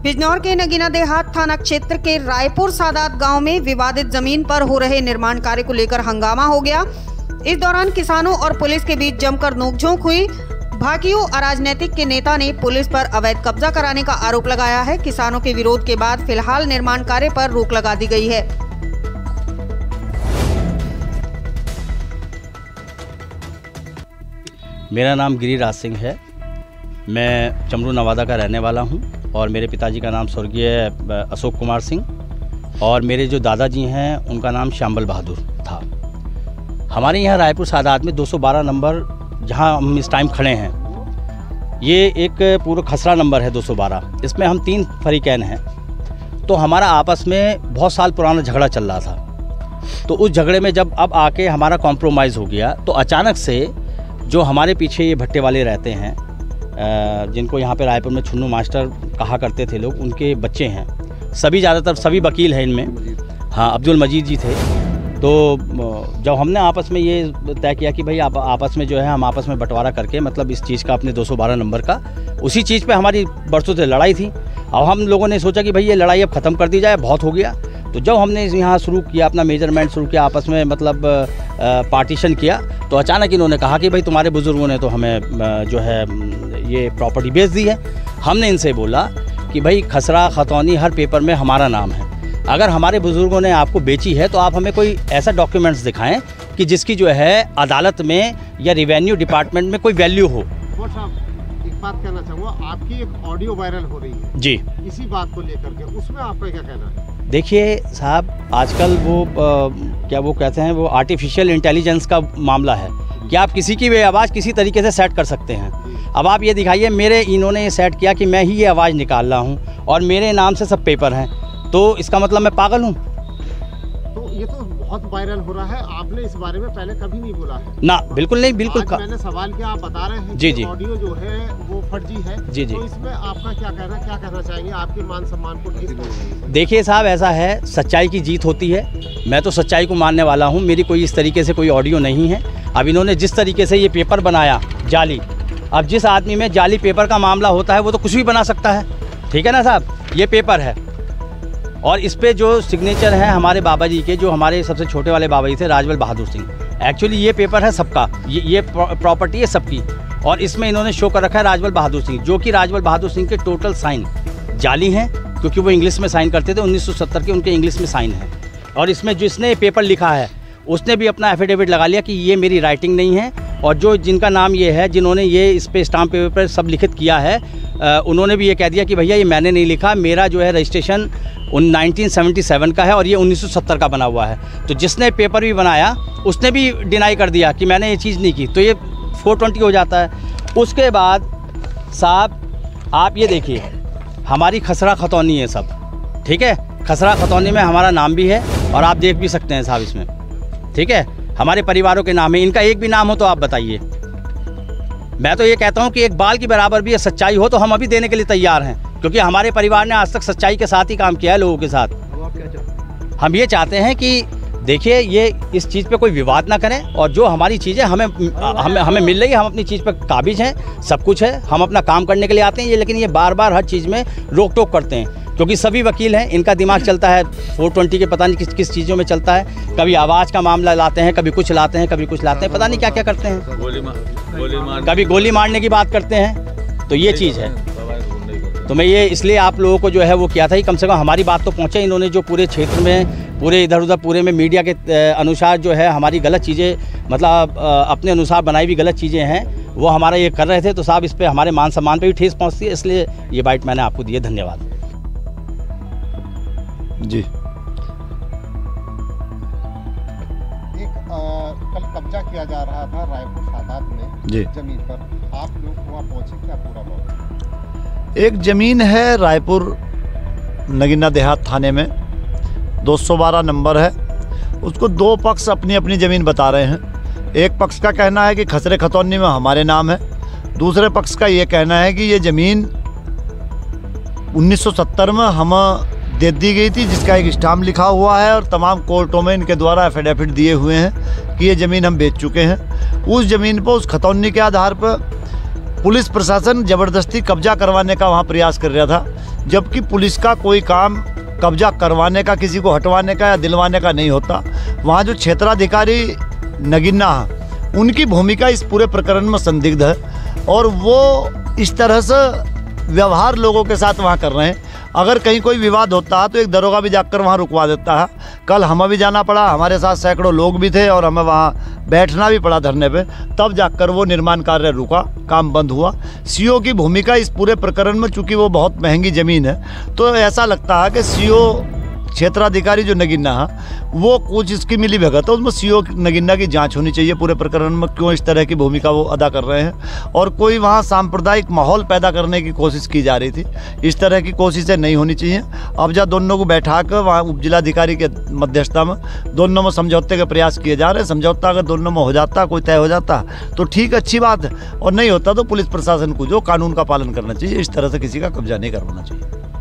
बिजनौर के नगीना देहात थाना क्षेत्र के रायपुर सादात गांव में विवादित जमीन पर हो रहे निर्माण कार्य को लेकर हंगामा हो गया। इस दौरान किसानों और पुलिस के बीच जमकर नोकझोंक हुई। भाकियू अराजनैतिक के नेता ने पुलिस पर अवैध कब्जा कराने का आरोप लगाया है। किसानों के विरोध के बाद फिलहाल निर्माण कार्य पर रोक लगा दी गई है। मेरा नाम गिरिराज सिंह है। मैं चमरू नवादा का रहने वाला हूं और मेरे पिताजी का नाम स्वर्गीय अशोक कुमार सिंह और मेरे जो दादाजी हैं उनका नाम श्यामबल बहादुर था। हमारे यहाँ रायपुर सादात में 212 नंबर जहाँ हम इस टाइम खड़े हैं, ये एक पूरा खसरा नंबर है 212। इसमें हम 3 फरीकैन हैं। तो हमारा आपस में बहुत साल पुराना झगड़ा चल रहा था। तो उस झगड़े में जब अब आके हमारा कॉम्प्रोमाइज़ हो गया तो अचानक से जो हमारे पीछे ये भट्टे वाले रहते हैं, जिनको यहाँ पे रायपुर में छुन्नू मास्टर कहा करते थे लोग, उनके बच्चे हैं। सभी ज़्यादातर सभी वकील हैं इनमें। हाँ, अब्दुल मजीद जी थे। तो जब हमने आपस में ये तय किया कि भाई आपस में जो है हम आपस में बंटवारा करके मतलब इस चीज़ का अपने 212 नंबर का, उसी चीज़ पे हमारी बरसों से लड़ाई थी। अब हम लोगों ने सोचा कि भाई ये लड़ाई अब ख़त्म कर दी जाए, बहुत हो गया। तो जब हमने यहाँ शुरू किया अपना मेजरमेंट शुरू किया, आपस में मतलब पार्टीशन किया, तो अचानक इन्होंने कहा कि भाई तुम्हारे बुज़ुर्गों ने तो हमें जो है ये प्रॉपर्टी बेच दी है। हमने इनसे बोला कि भाई खसरा खतौनी हर पेपर में हमारा नाम है। अगर हमारे बुज़ुर्गों ने आपको बेची है तो आप हमें कोई ऐसा डॉक्यूमेंट्स दिखाएं कि जिसकी जो है अदालत में या रिवेन्यू डिपार्टमेंट में कोई वैल्यू हो। एक बात कहना चाहूँगा, आपकी एक ऑडियो वायरल हो रही है जी, इसी बात को लेकर के, उसमें आपका क्या कहना है? देखिए साहब, आजकल वो क्या वो कहते हैं, वो आर्टिफिशियल इंटेलिजेंस का मामला है कि आप किसी की भी आवाज़ किसी तरीके से सेट कर सकते हैं। अब आप ये दिखाइए, इन्होंने ये सेट किया कि मैं ही ये आवाज़ निकाल रहा हूँ और मेरे नाम से सब पेपर हैं, तो इसका मतलब मैं पागल हूँ? तो ये तो बहुत वायरल हो रहा है। आपने इस बारे में पहले कभी नहीं बोला है ना? बिल्कुल नहीं, बिल्कुल। मैंने सवाल किया, आप बता रहे हैं जी कि जी ऑडियो जो है वो फर्जी है। जी जी। तो इसमें आपका क्या कहना चाहेंगे? आपके मान सम्मान को ठेस पहुंची? देखिए साहब, ऐसा है, सच्चाई की जीत होती है। मैं तो सच्चाई को मानने वाला हूँ। मेरी कोई इस तरीके से कोई ऑडियो नहीं है। अब इन्होंने जिस तरीके से ये पेपर बनाया जाली, अब जिस आदमी में जाली पेपर का मामला होता है वो तो कुछ भी बना सकता है, ठीक है ना साहब? ये पेपर है और इस पे जो सिग्नेचर है हमारे बाबा जी के, जो हमारे सबसे छोटे वाले बाबा जी थे, राजबल बहादुर सिंह। एक्चुअली ये पेपर है सबका, ये प्रॉपर्टी है सबकी, और इसमें इन्होंने शो कर रखा है राजबल बहादुर सिंह, जो कि राजबल बहादुर सिंह के टोटल साइन जाली हैं, क्योंकि वो इंग्लिश में साइन करते थे। 1970 के उनके इंग्लिश में साइन है। और इसमें जिसने पेपर लिखा है उसने भी अपना एफिडेविट लगा लिया कि ये मेरी राइटिंग नहीं है, और जो जिनका नाम ये है, जिन्होंने ये इस पे स्टाम्प पेपर पर सब लिखित किया है, उन्होंने भी ये कह दिया कि भैया ये मैंने नहीं लिखा, मेरा जो है रजिस्ट्रेशन 1977 का है और ये 1970 का बना हुआ है। तो जिसने पेपर भी बनाया उसने भी डिनाई कर दिया कि मैंने ये चीज़ नहीं की, तो ये 420 हो जाता है। उसके बाद साहब आप ये देखिए, हमारी खसरा खतौनी है सब, ठीक है? खसरा खतौनी में हमारा नाम भी है और आप देख भी सकते हैं साहब इसमें, ठीक है? हमारे परिवारों के नाम है। इनका एक भी नाम हो तो आप बताइए। मैं तो ये कहता हूँ कि एक बाल की बराबर भी सच्चाई हो तो हम अभी देने के लिए तैयार हैं, क्योंकि हमारे परिवार ने आज तक सच्चाई के साथ ही काम किया है लोगों के साथ। हम ये चाहते हैं कि देखिए, ये इस चीज़ पे कोई विवाद ना करें और जो हमारी चीज़ें हमें मिल रही है, हम अपनी चीज़ पे काबिज हैं, सब कुछ है, हम अपना काम करने के लिए आते हैं ये, लेकिन ये बार बार हर चीज़ में रोक टोक करते हैं, क्योंकि सभी वकील हैं, इनका दिमाग चलता है 420 के, पता नहीं किस चीज़ों में चलता है। कभी आवाज़ का मामला लाते हैं, कभी कुछ लाते हैं, कभी कुछ लाते हैं, पता नहीं क्या क्या करते हैं, कभी गोली मारने की बात करते हैं। तो ये चीज़ है। तो मैं ये इसलिए आप लोगों को जो है वो किया था कि कम से कम हमारी बात तो पहुँचे। इन्होंने जो पूरे क्षेत्र में, पूरे इधर उधर पूरे में मीडिया के अनुसार जो है हमारी गलत चीज़ें, मतलब अपने अनुसार बनाई हुई गलत चीज़ें हैं, वो हमारा ये कर रहे थे। तो साहब, इस पर हमारे मान सम्मान पे भी ठेस पहुँचती है, इसलिए ये बाइट मैंने आपको दी है। धन्यवाद जी। कल कब्जा किया जा रहा था रायपुर सादात में जी जमीन पर, आप लोग वहाँ पहुँचे, क्या पूरा बात? एक ज़मीन है रायपुर नगीना देहात थाने में, 212 नंबर है। उसको 2 पक्ष अपनी अपनी ज़मीन बता रहे हैं। एक पक्ष का कहना है कि खसरे खतौनी में हमारे नाम है, दूसरे पक्ष का ये कहना है कि ये ज़मीन 1970 में हम दे दी गई थी, जिसका एक स्टाम्प लिखा हुआ है और तमाम कोर्टों में इनके द्वारा एफिडेविट दिए हुए हैं कि ये ज़मीन हम बेच चुके हैं। उस ज़मीन पर, उस खतौनी के आधार पर पुलिस प्रशासन ज़बरदस्ती कब्जा करवाने का वहाँ प्रयास कर रहा था, जबकि पुलिस का कोई काम कब्जा करवाने का, किसी को हटवाने का या दिलवाने का नहीं होता। वहाँ जो क्षेत्राधिकारी नगीना है, उनकी भूमिका इस पूरे प्रकरण में संदिग्ध है और वो इस तरह से व्यवहार लोगों के साथ वहाँ कर रहे हैं। अगर कहीं कोई विवाद होता है तो एक दरोगा भी जाकर वहाँ रुकवा देता है। कल हमें भी जाना पड़ा, हमारे साथ सैकड़ों लोग भी थे और हमें वहाँ बैठना भी पड़ा धरने पे, तब जाकर वो निर्माण कार्य रुका, काम बंद हुआ। सीओ की भूमिका इस पूरे प्रकरण में, चूँकि वो बहुत महंगी ज़मीन है, तो ऐसा लगता है कि सीओ क्षेत्राधिकारी जो नगीना है वो कुछ इसकी मिली भगत है, उसमें सीओ नगीना की जांच होनी चाहिए पूरे प्रकरण में, क्यों इस तरह की भूमिका वो अदा कर रहे हैं। और कोई वहाँ सांप्रदायिक माहौल पैदा करने की कोशिश की जा रही थी, इस तरह की कोशिशें नहीं होनी चाहिए। अब जब दोनों को बैठा कर वहाँ उप जिलाधिकारी के मध्यस्थता में दोनों में समझौते के प्रयास किए जा रहे हैं। समझौता अगर दोनों में हो जाता, कोई तय हो जाता तो ठीक, अच्छी बात है, और नहीं होता तो पुलिस प्रशासन को जो कानून का पालन करना चाहिए, इस तरह से किसी का कब्जा नहीं करवाना चाहिए।